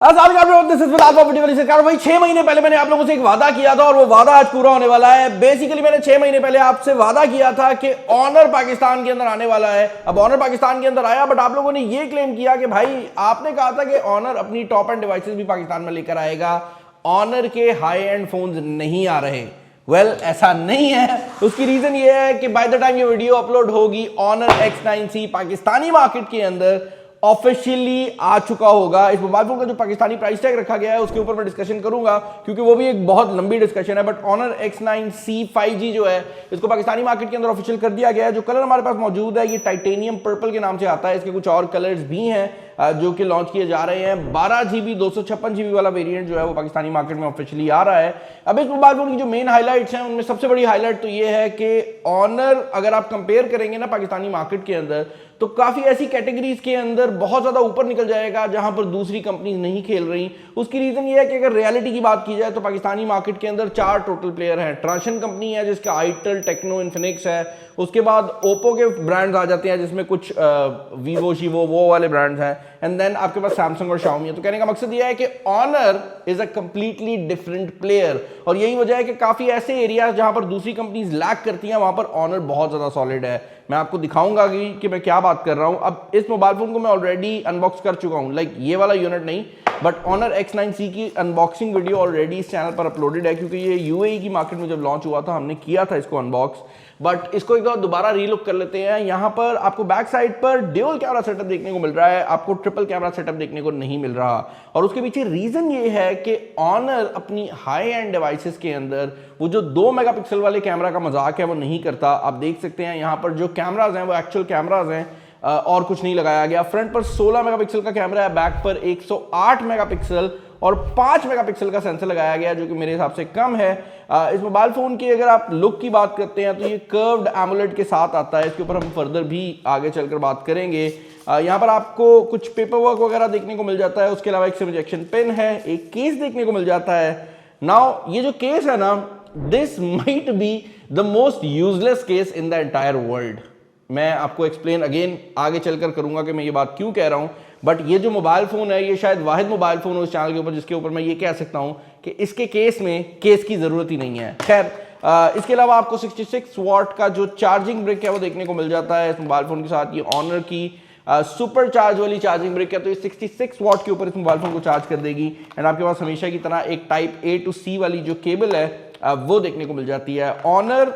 भाई 6 महीने पहले मैंने आप लोगों से एक वादा किया था और वो वादा आज पूरा होने वाला है। बेसिकली मैंने 6 महीने पहले आपसे वादा किया था कि ऑनर पाकिस्तान के अंदर आने वाला है। अब ऑनर पाकिस्तान के अंदर आया, बट आप लोगों ने ये क्लेम किया कि भाई आपने कहा था कि ऑनर अपनी टॉप एंड डिवाइसेस भी पाकिस्तान में लेकर आएगा, ऑनर के हाई एंड फोन्स नहीं आ रहे। ऐसा नहीं है। उसकी रीजन ये है कि बाय द टाइम ये वीडियो अपलोड होगी ऑनर X9C पाकिस्तानी मार्केट के अंदर ऑफिशियली आ चुका होगा। इस मोबाइल फोन का जो पाकिस्तानी प्राइस टैग रखा गया है उसके ऊपर मैं डिस्कशन करूंगा, क्योंकि वो भी एक बहुत लंबी डिस्कशन है। बट ऑनर X9C 5G जो है, इसको पाकिस्तानी मार्केट के अंदर ऑफिशियल कर दिया गया है। जो कलर हमारे पास मौजूद है ये टाइटेनियम पर्पल के नाम से आता है। इसके कुछ और कलर्स भी हैं जो कि लॉन्च किए जा रहे हैं। 12GB 256GB वाला वेरिएंट जो है वो पाकिस्तानी मार्केट में ऑफिशियली आ रहा है। अब इस मोबाइल फोन की जो मेन हाईलाइट्स हैं उनमें सबसे बड़ी हाईलाइट तो ये है कि ऑनर, अगर आप कंपेयर करेंगे ना पाकिस्तानी मार्केट के अंदर, तो काफी ऐसी कैटेगरीज के अंदर बहुत ज्यादा ऊपर निकल जाएगा जहां पर दूसरी कंपनीज नहीं खेल रही। उसकी रीजन ये है कि अगर रियलिटी की बात की जाए तो पाकिस्तानी मार्केट के अंदर 4 टोटल प्लेयर हैं। ट्रांशन कंपनी है जिसका आईटेल, टेक्नो, इन्फिनिक्स है। उसके बाद ओप्पो के ब्रांड्स आ जाते हैं जिसमें कुछ वीवो, शीवो, वो वाले ब्रांड्स हैं। एंड देन आपके पास सैमसंग और शाओमी है। तो कहने का मकसद ये है कि Honor is a completely different player, और यही वजह है कि काफी ऐसे एरियाज जहां पर दूसरी कंपनीज लैक करती हैं वहां पर ऑनर बहुत ज्यादा सॉलिड है। मैं आपको दिखाऊंगा कि मैं क्या बात कर रहा हूं। अब इस मोबाइल फोन को मैं ऑलरेडी अनबॉक्स कर चुका हूं, लाइक ये वाला यूनिट नहीं, बट ऑनर X9C की अनबॉक्सिंग वीडियो ऑलरेडी इस चैनल पर अपलोडेड है, क्योंकि ये UAE की मार्केट में जब लॉन्च हुआ था हमने किया था इसको अनबॉक्स। बट इसको एक बार दोबारा रीलुक कर लेते हैं। यहां पर आपको बैक साइड पर ड्यूल कैमरा सेटअप देखने को मिल रहा है, आपको ट्रिपल कैमरा सेटअप देखने को नहीं मिल रहा। और उसके पीछे रीजन ये है कि ऑनर अपनी हाई एंड डिवाइसेस के अंदर वो जो 2 मेगापिक्सल वाले कैमरा का मजाक है वो नहीं करता। आप देख सकते हैं यहां पर जो कैमराज हैं वो एक्चुअल कैमराज हैं और कुछ नहीं लगाया गया। फ्रंट पर 16 मेगापिक्सल का कैमरा है, बैक पर 108 मेगापिक्सल और 5 मेगापिक्सल का सेंसर लगाया गया, जो कि मेरे हिसाब से कम है। इस मोबाइल फोन की अगर आप लुक की बात करते हैं तो ये कर्व्ड एमोलेड के साथ आता है। इसके ऊपर हम फर्दर भी आगे चलकर बात करेंगे। यहाँ पर आपको कुछ पेपर वर्क वगैरह देखने को मिल जाता है। उसके अलावा एक सिम इजेक्शन पिन है, एक केस देखने को मिल जाता है। नाउ ये जो केस है ना, this might be the most useless case in the entire world. मैं आपको एक्सप्लेन अगेन आगे चलकर करूंगा कि मैं ये बात क्यों कह रहा हूं। बट ये जो मोबाइल फोन है ये शायद वाहिद मोबाइल फोन है उस चैनल के ऊपर जिसके ऊपर मैं ये कह सकता हूं कि इसके केस में केस की जरूरत ही नहीं है। खैर, इसके अलावा आपको 66 वाट का जो चार्जिंग ब्रिक है वो देखने को मिल जाता है इस मोबाइल फोन के साथ। ये ऑनर की सुपर चार्ज वाली चार्जिंग ब्रिक है, तो ये 66 वाट के ऊपर इस मोबाइल फोन को चार्ज कर देगी। एंड आपके पास हमेशा की तरह एक टाइप A to C वाली जो केबल है वो देखने को मिल जाती है। ऑनर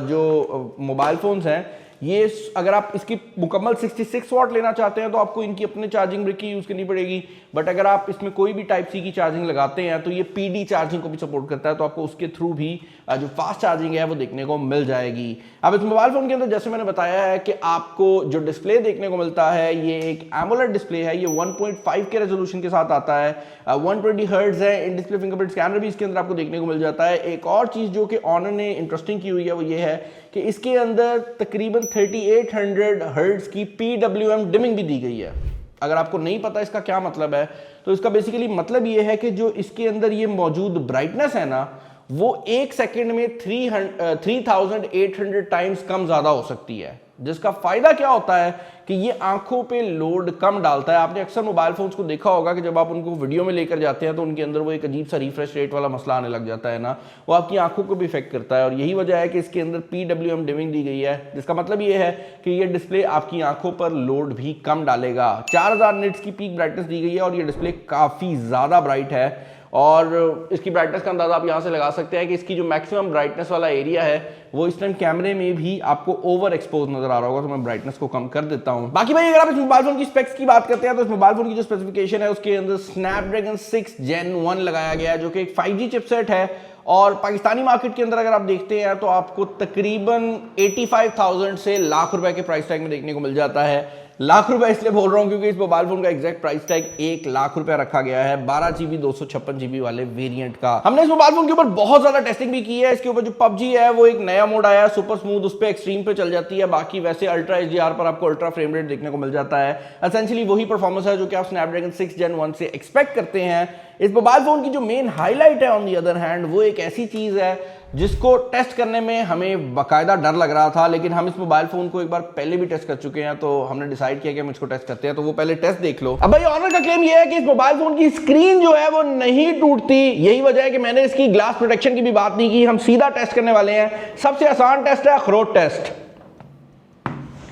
जो मोबाइल फोन्स हैं ये, अगर आप इसकी मुकम्मल 66 वाट लेना चाहते हैं तो आपको इनकी अपने चार्जिंग ब्रिक की यूज करनी पड़ेगी। बट अगर आप इसमें कोई भी टाइप C की चार्जिंग लगाते हैं तो ये PD चार्जिंग को भी सपोर्ट करता है, तो आपको उसके थ्रू भी जो फास्ट चार्जिंग है वो देखने को मिल जाएगी। अब इस मोबाइल फोन के अंदर जैसे मैंने बताया है कि आपको जो डिस्प्ले देखने को मिलता है ये एक एमोलेड डिस्प्ले है। ये 1.5 के रेजोल्यूशन के साथ आता है, 120 हर्ट्ज है। इन डिस्प्ले फिंगरप्रिंट स्कैनर भी इसके अंदर आपको देखने को मिल जाता है। एक और चीज जो कि ऑनर ने इंटरेस्टिंग की हुई है वो ये है कि इसके अंदर तकरीबन 3800 हर्ट्ज की PWM डिमिंग भी दी गई है। अगर आपको नहीं पता इसका क्या मतलब है, तो इसका बेसिकली मतलब ये है कि जो इसके अंदर ये मौजूद ब्राइटनेस है ना, वो 1 सेकेंड में 3800 टाइम्स कम ज्यादा हो सकती है। जिसका फायदा क्या होता है कि ये आंखों पे लोड कम डालता है। आपने अक्सर मोबाइल फोन्स को देखा होगा कि जब आप उनको वीडियो में लेकर जाते हैं तो उनके अंदर वो एक अजीब सा रिफ्रेश रेट वाला मसला आने लग जाता है ना, वो आपकी आंखों को भी इफेक्ट करता है। और यही वजह है कि इसके अंदर PWM डिमिंग दी गई है, जिसका मतलब ये है कि ये डिस्प्ले आपकी आंखों पर लोड भी कम डालेगा। 4000 निट्स की पीक ब्राइटनेस दी गई है और ये डिस्प्ले काफी ज्यादा ब्राइट है। और इसकी ब्राइटनेस का अंदाजा आप यहां से लगा सकते हैं कि इसकी जो मैक्सिमम ब्राइटनेस वाला एरिया है वो इस टाइम कैमरे में भी आपको ओवर एक्सपोज नजर आ रहा होगा। तो मैं ब्राइटनेस को कम कर देता हूं। बाकी भाई अगर आप इस मोबाइल फोन की स्पेक्स की बात करते हैं तो इस मोबाइल फोन की जो स्पेसिफिकेशन है उसके अंदर स्नैपड्रैगन 6 Gen 1 लगाया गया है, जो कि एक 5G चिपसेट है। और पाकिस्तानी मार्केट के अंदर अगर आप देखते हैं तो आपको तकरीबन 85,000 से लाख रुपए के प्राइस टैग में देखने को मिल जाता है। लाख रुपए इसलिए बोल रहा हूं क्योंकि इस मोबाइल फोन का एग्जैक्ट प्राइस टैग 1 लाख रुपए रखा गया है 12GB 256GB वाले वेरिएंट का। हमने इस मोबाइल फोन के ऊपर बहुत ज्यादा टेस्टिंग भी की है। इसके ऊपर जो PUBG है वो एक नया मोड आया है सुपर स्मूथ, उस पर एक्सट्रीम पे चल जाती है। बाकी वैसे अल्ट्रा HDR पर आपको अल्ट्रा फ्रेम रेट देखने को मिल जाता है। एसेंशियली वही परफॉर्मेंस है जो कि आप स्नैपड्रैगन 6 Gen 1 से एक्सपेक्ट करते हैं। इस मोबाइल फोन की जो मेन हाईलाइट है ऑन दी अदर हैंड वो एक ऐसी चीज है जिसको टेस्ट करने में हमें बाकायदा डर लग रहा था, लेकिन हम इस मोबाइल फोन को एक बार पहले भी टेस्ट कर चुके हैं, तो हमने डिसाइड किया कि हम इसको टेस्ट करते हैं। तो वो पहले टेस्ट देख लो। अब भाई ऑनर का क्लेम ये है कि इस मोबाइल फोन की स्क्रीन जो है वो नहीं टूटती। यही वजह है कि मैंने इसकी ग्लास प्रोटेक्शन की भी बात नहीं की, हम सीधा टेस्ट करने वाले हैं। सबसे आसान टेस्ट है अखरोट टेस्ट।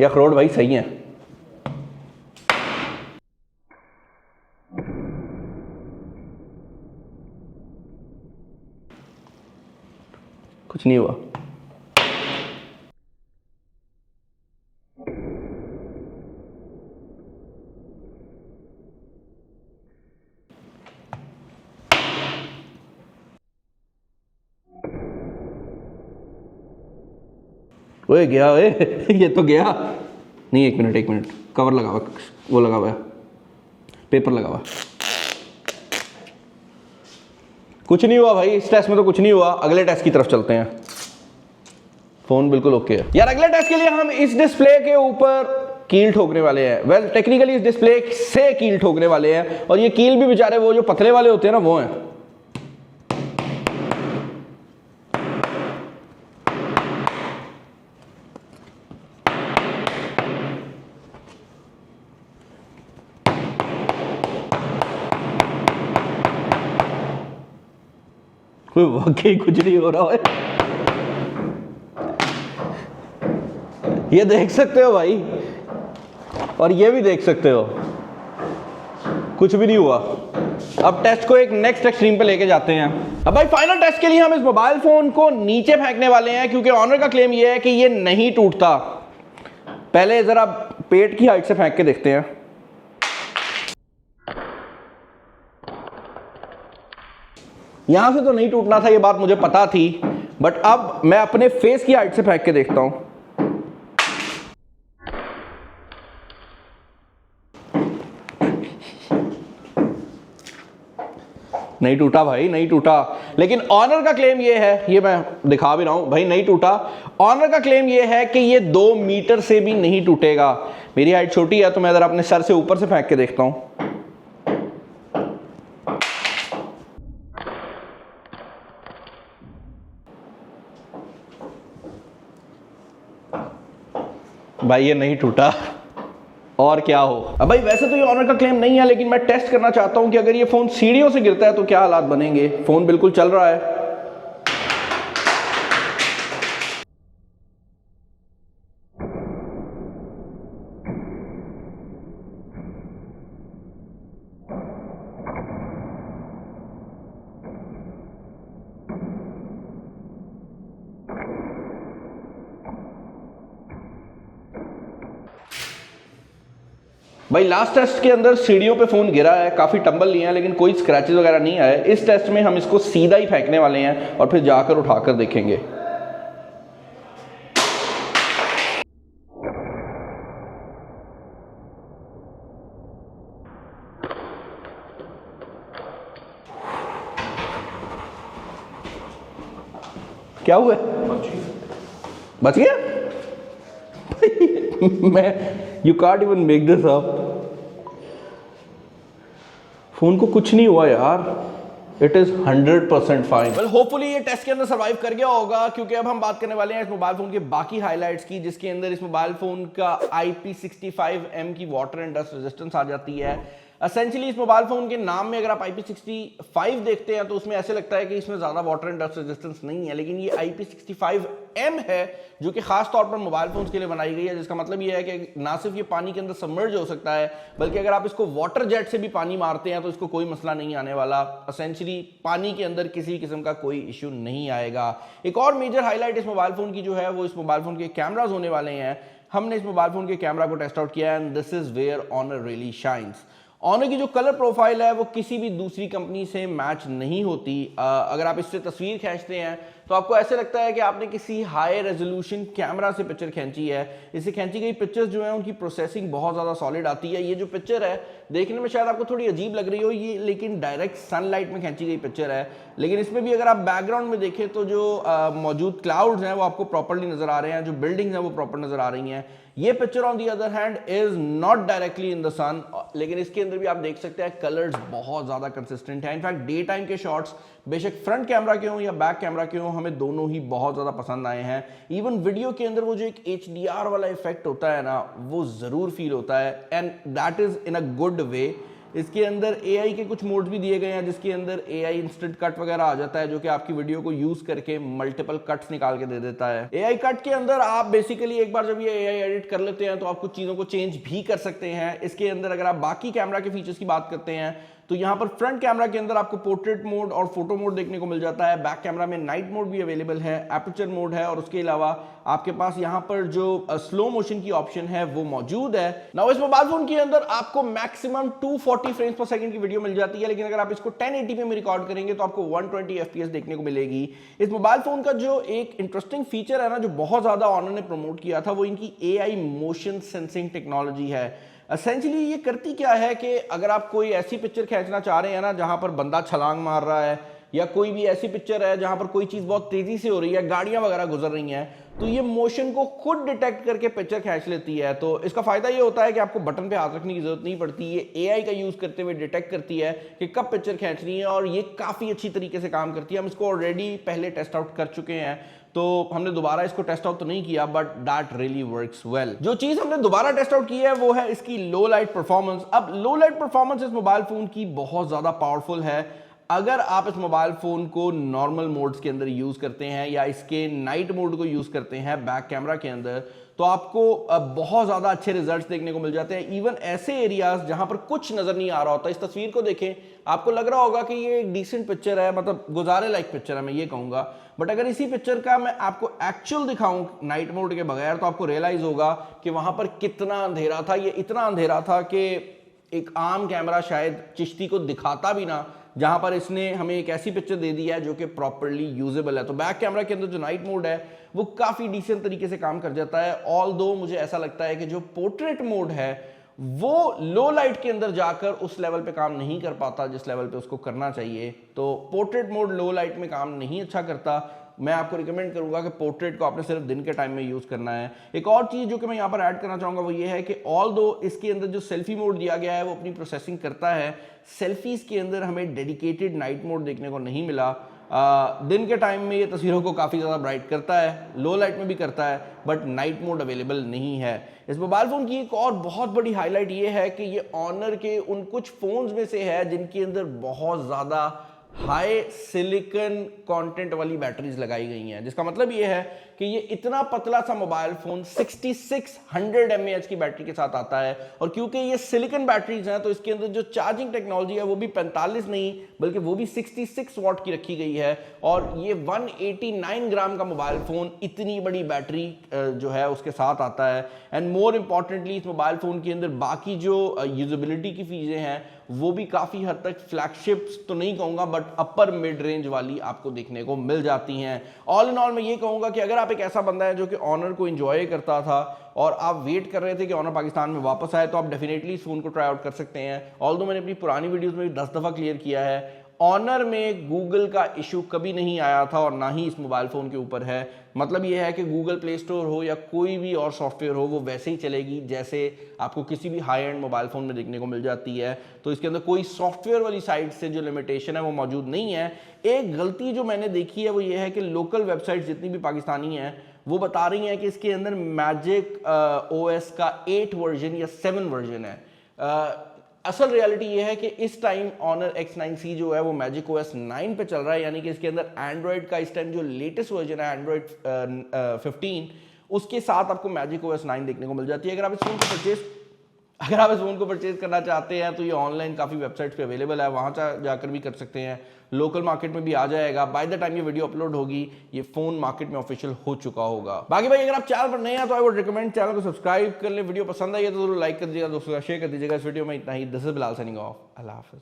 ये अखरोट भाई सही है। कुछ नहीं हुआ। ओए गया ओए ये तो गया नहीं। एक मिनट कवर लगा हुआ, वो लगा हुआ है, पेपर लगा हुआ। कुछ नहीं हुआ भाई, इस टेस्ट में तो कुछ नहीं हुआ। अगले टेस्ट की तरफ चलते हैं। फोन बिल्कुल ओके है यार। अगले टेस्ट के लिए हम इस डिस्प्ले के ऊपर कील ठोकने वाले हैं। वेल टेक्निकली इस डिस्प्ले से कील ठोकने वाले हैं, और ये कील भी बेचारे वो जो पतले वाले होते हैं ना, वो हैं। वाकई कुछ नहीं हो रहा है। ये देख सकते हो भाई, और ये भी देख सकते हो, कुछ भी नहीं हुआ। अब टेस्ट को एक नेक्स्ट एक्सट्रीम पे लेके जाते हैं। अब भाई फाइनल टेस्ट के लिए हम इस मोबाइल फोन को नीचे फेंकने वाले हैं, क्योंकि ऑनर का क्लेम ये है कि ये नहीं टूटता। पहले जरा पेट की हाइट से फेंक के देखते हैं। यहां से तो नहीं टूटना था, ये बात मुझे पता थी, बट अब मैं अपने फेस की हाइट से फेंक के देखता हूं। नहीं टूटा भाई, नहीं टूटा। लेकिन ऑनर का क्लेम ये है, ये मैं दिखा भी रहा हूं भाई, नहीं टूटा। ऑनर का क्लेम ये है कि ये 2 मीटर से भी नहीं टूटेगा। मेरी हाइट छोटी है, तो मैं जरा अपने सर से ऊपर से फेंक के देखता हूं। भाई ये नहीं टूटा, और क्या हो। अब भाई वैसे तो ये ऑनर का क्लेम नहीं है, लेकिन मैं टेस्ट करना चाहता हूं कि अगर ये फोन सीढ़ियों से गिरता है तो क्या हालात बनेंगे। फोन बिल्कुल चल रहा है। भाई लास्ट टेस्ट के अंदर सीढ़ियों पे फोन गिरा है, काफी टंबल लिए हैं, लेकिन कोई स्क्रैचेस वगैरह नहीं आए। इस टेस्ट में हम इसको सीधा ही फेंकने वाले हैं और फिर जाकर उठाकर देखेंगे। क्या हुआ? बच गया? मैं you can't even make this up. Phone को कुछ नहीं हुआ यार, it is 100% fine. Well hopefully ये टेस्ट के अंदर सर्वाइव कर गया होगा, क्योंकि अब हम बात करने वाले हैं इस मोबाइल फोन के बाकी हाइलाइट्स की, जिसके अंदर इस मोबाइल फोन का IP65M की वाटर एंड डस्ट रेजिस्टेंस आ जाती है। एसेंशियली इस मोबाइल फोन के नाम में अगर आप IP65 देखते हैं तो उसमें ऐसे लगता है कि इसमें ज्यादा वाटर एंड डस्ट रेजिस्टेंस नहीं है, लेकिन ये IP65M है, जो कि खास तौर पर मोबाइल फोन्स के लिए बनाई गई है। जिसका मतलब ये है कि ना सिर्फ ये पानी के अंदर सबमर्ज हो सकता है, बल्कि अगर आप इसको वाटर जेट से भी पानी मारते हैं तो इसको कोई मसला नहीं आने वाला। एसेंशियली पानी के अंदर किसी किस्म का कोई इश्यू नहीं आएगा। एक और मेजर हाईलाइट इस मोबाइल फोन की जो है वो इस मोबाइल फोन के कैमराज होने वाले हैं। हमने इस मोबाइल फोन के कैमरा को टेस्ट आउट किया and this is where Honor really shines. Honor की जो कलर प्रोफाइल है वो किसी भी दूसरी कंपनी से मैच नहीं होती। अगर आप इससे तस्वीर खींचते हैं तो आपको ऐसे लगता है कि आपने किसी हाई रेजोल्यूशन कैमरा से पिक्चर खींची है। इससे खींची गई पिक्चर्स जो है उनकी प्रोसेसिंग बहुत ज़्यादा सॉलिड आती है। ये जो पिक्चर है देखने में शायद आपको थोड़ी अजीब लग रही हो, ये लेकिन डायरेक्ट सनलाइट में खींची गई पिक्चर है। लेकिन इसमें भी अगर आप बैकग्राउंड में देखें तो जो मौजूद क्लाउड्स हैं वो आपको प्रॉपरली नजर आ रहे हैं, जो बिल्डिंग्स हैं वो प्रॉपर नजर आ रही हैं। ये picture on the other hand is not directly in the sun, लेकिन इसके अंदर भी आप देख सकते हैं कलर्स बहुत ज्यादा कंसिस्टेंट है। इनफैक्ट डे टाइम के शॉट्स बेशक फ्रंट कैमरा के हों या बैक कैमरा के हों, हमें दोनों ही बहुत ज़्यादा पसंद आए हैं। इवन वीडियो के अंदर वो जो एक HDR वाला इफेक्ट होता है ना, वो ज़रूर फील होता है, and that is in a good way. इसके अंदर AI के कुछ मोड्स भी दिए गए हैं, जिसके अंदर AI इंस्टेंट कट वगैरह आ जाता है, जो कि आपकी वीडियो को यूज करके मल्टीपल कट्स निकाल के दे देता है। AI कट के अंदर आप बेसिकली एक बार जब ये AI एडिट कर लेते हैं तो आप कुछ चीज़ों को चेंज भी कर सकते हैं। इसके अंदर अगर आप बाकी कैमरा के फीचर्स की बात करते हैं तो यहाँ पर फ्रंट कैमरा के अंदर आपको पोर्ट्रेट मोड और फोटो मोड देखने को मिल जाता है। बैक कैमरा में नाइट मोड भी अवेलेबल है, एपर्चर मोड है, और उसके अलावा आपके पास यहाँ पर जो स्लो मोशन की ऑप्शन है वो मौजूद है। नाउ इस मोबाइल फोन के अंदर आपको मैक्सिमम 240 फ्रेम्स पर सेकंड की वीडियो मिल जाती है, लेकिन अगर आप इसको 1080p में रिकॉर्ड करेंगे तो आपको 120 FPS देखने को मिलेगी। इस मोबाइल फोन का जो एक इंटरेस्टिंग फीचर है ना, जो बहुत ज्यादा ऑनर ने प्रमोट किया था, वो इनकी AI मोशन सेंसिंग टेक्नोलॉजी है। एसेंशियली ये करती क्या है कि अगर आप कोई ऐसी पिक्चर खींचना चाह रहे हैं ना जहां पर बंदा छलांग मार रहा है, या कोई भी ऐसी पिक्चर है जहां पर कोई चीज बहुत तेजी से हो रही है, गाड़ियां वगैरह गुजर रही हैं, तो ये मोशन को खुद डिटेक्ट करके पिक्चर खींच लेती है। तो इसका फायदा ये होता है कि आपको बटन पे हाथ रखने की जरूरत नहीं पड़ती। ये AI का यूज करते हुए डिटेक्ट करती है कि कब पिक्चर खींचनी है, और ये काफी अच्छी तरीके से काम करती है। हम इसको ऑलरेडी पहले टेस्ट आउट कर चुके हैं, तो हमने दोबारा इसको टेस्ट आउट तो नहीं किया, but that really works well. जो चीज हमने दोबारा टेस्ट आउट की है वो है इसकी लो लाइट परफॉर्मेंस। अब लो लाइट परफॉर्मेंस इस मोबाइल फोन की बहुत ज्यादा पावरफुल है। अगर आप इस मोबाइल फोन को नॉर्मल मोड्स के अंदर यूज करते हैं या इसके नाइट मोड को यूज करते हैं बैक कैमरा के अंदर, तो आपको बहुत ज्यादा अच्छे रिजल्ट्स देखने को मिल जाते हैं। इवन ऐसे एरियाज जहां पर कुछ नजर नहीं आ रहा होता, इस तस्वीर को देखें, आपको लग रहा होगा कि ये एक डिसेंट पिक्चर है, मतलब गुजारे लाइक पिक्चर है, मैं ये कहूंगा। बट अगर इसी पिक्चर का मैं आपको एक्चुअल दिखाऊं नाइट मोड के बगैर, तो आपको रियलाइज होगा कि वहां पर कितना अंधेरा था। ये इतना अंधेरा था कि एक आम कैमरा शायद चिश्ती को दिखाता भी ना, जहां पर इसने हमें एक ऐसी पिक्चर दे दी है जो कि प्रॉपर्ली यूजेबल है। तो बैक कैमरा के अंदर जो नाइट मोड है वो काफी डिसेंट तरीके से काम कर जाता है। ऑल दो मुझे ऐसा लगता है कि जो पोर्ट्रेट मोड है वो लो लाइट के अंदर जाकर उस लेवल पे काम नहीं कर पाता जिस लेवल पे उसको करना चाहिए। तो पोर्ट्रेट मोड लो लाइट में काम नहीं अच्छा करता। मैं आपको रिकमेंड करूंगा कि पोर्ट्रेट को आपने सिर्फ दिन के टाइम में यूज करना है। एक और चीज जो कि मैं यहाँ पर ऐड करना चाहूंगा वो ये है कि ऑल दो इसके अंदर जो सेल्फी मोड दिया गया है वो अपनी प्रोसेसिंग करता है, सेल्फीज के अंदर हमें डेडिकेटेड नाइट मोड देखने को नहीं मिला। दिन के टाइम में ये तस्वीरों को काफ़ी ज़्यादा ब्राइट करता है, लो लाइट में भी करता है, बट नाइट मोड अवेलेबल नहीं है। इस मोबाइल फ़ोन की एक और बहुत बड़ी हाईलाइट ये है कि ये ऑनर के उन कुछ फ़ोन्स में से है जिनके अंदर बहुत ज़्यादा हाई सिलिकॉन कंटेंट वाली बैटरीज लगाई गई हैं, जिसका मतलब ये है कि ये इतना पतला सा मोबाइल फोन 6600 mAh की बैटरी के साथ आता है। और क्योंकि ये सिलिकॉन बैटरीज हैं तो इसके अंदर जो चार्जिंग टेक्नोलॉजी है वो भी 45 नहीं बल्कि वो भी 66 वाट की रखी गई है। और ये 189 ग्राम का मोबाइल फोन इतनी बड़ी बैटरी जो है उसके साथ आता है। एंड मोर इंपॉर्टेंटली इस मोबाइल फोन के अंदर बाकी जो यूजेबिलिटी की चीजें हैं वो भी काफी हद तक फ्लैगशिप्स तो नहीं कहूंगा बट अपर मिड रेंज वाली आपको देखने को मिल जाती हैं। ऑल इन ऑल मैं ये कहूंगा कि अगर आप एक ऐसा बंदा है जो कि ऑनर को एंजॉय करता था और आप वेट कर रहे थे कि ऑनर पाकिस्तान में वापस आए, तो आप डेफिनेटली इस फोन को ट्राई आउट कर सकते हैं। ऑल्दो मैंने अपनी पुरानी वीडियोस में भी 10 दफा क्लियर किया है, ऑनर में गूगल का इशू कभी नहीं आया था और ना ही इस मोबाइल फोन के ऊपर है। मतलब यह है कि गूगल प्ले स्टोर हो या कोई भी और सॉफ्टवेयर हो वो वैसे ही चलेगी जैसे आपको किसी भी हाई एंड मोबाइल फोन में देखने को मिल जाती है। तो इसके अंदर कोई सॉफ्टवेयर वाली साइड से जो लिमिटेशन है वो मौजूद नहीं है। एक गलती जो मैंने देखी है वो ये है कि लोकल वेबसाइट जितनी भी पाकिस्तानी हैं वो बता रही हैं कि इसके अंदर मैजिक OS का 8 वर्जन या 7 वर्जन है। असल रियलिटी ये है कि इस टाइम ऑनर X9C जो है वो मैजिक OS 9 पे चल रहा है, यानी कि इसके अंदर एंड्रॉइड का इस टाइम जो लेटेस्ट वर्जन है एंड्रॉइड 15 उसके साथ आपको मैजिक OS 9 देखने को मिल जाती है। अगर आप इस फोन को परचेज करना चाहते हैं तो ये ऑनलाइन काफ़ी वेबसाइट्स पे अवेलेबल है, वहाँ जाकर भी कर सकते हैं। लोकल मार्केट में भी आ जाएगा। बाय द टाइम ये वीडियो अपलोड होगी ये फोन मार्केट में ऑफिशियल हो चुका होगा। बाकी भाई अगर आप चैनल पर नए हैं तो आई वुड रिकमेंड चैनल को सब्सक्राइब कर लें। वीडियो पसंद आई है तो जरूर लाइक कर दीजिएगा, दोस्तों का शेयर कर दीजिएगा। इस वीडियो में इतना ही। This is Bilal signing off. अल्लाह हाफिज़।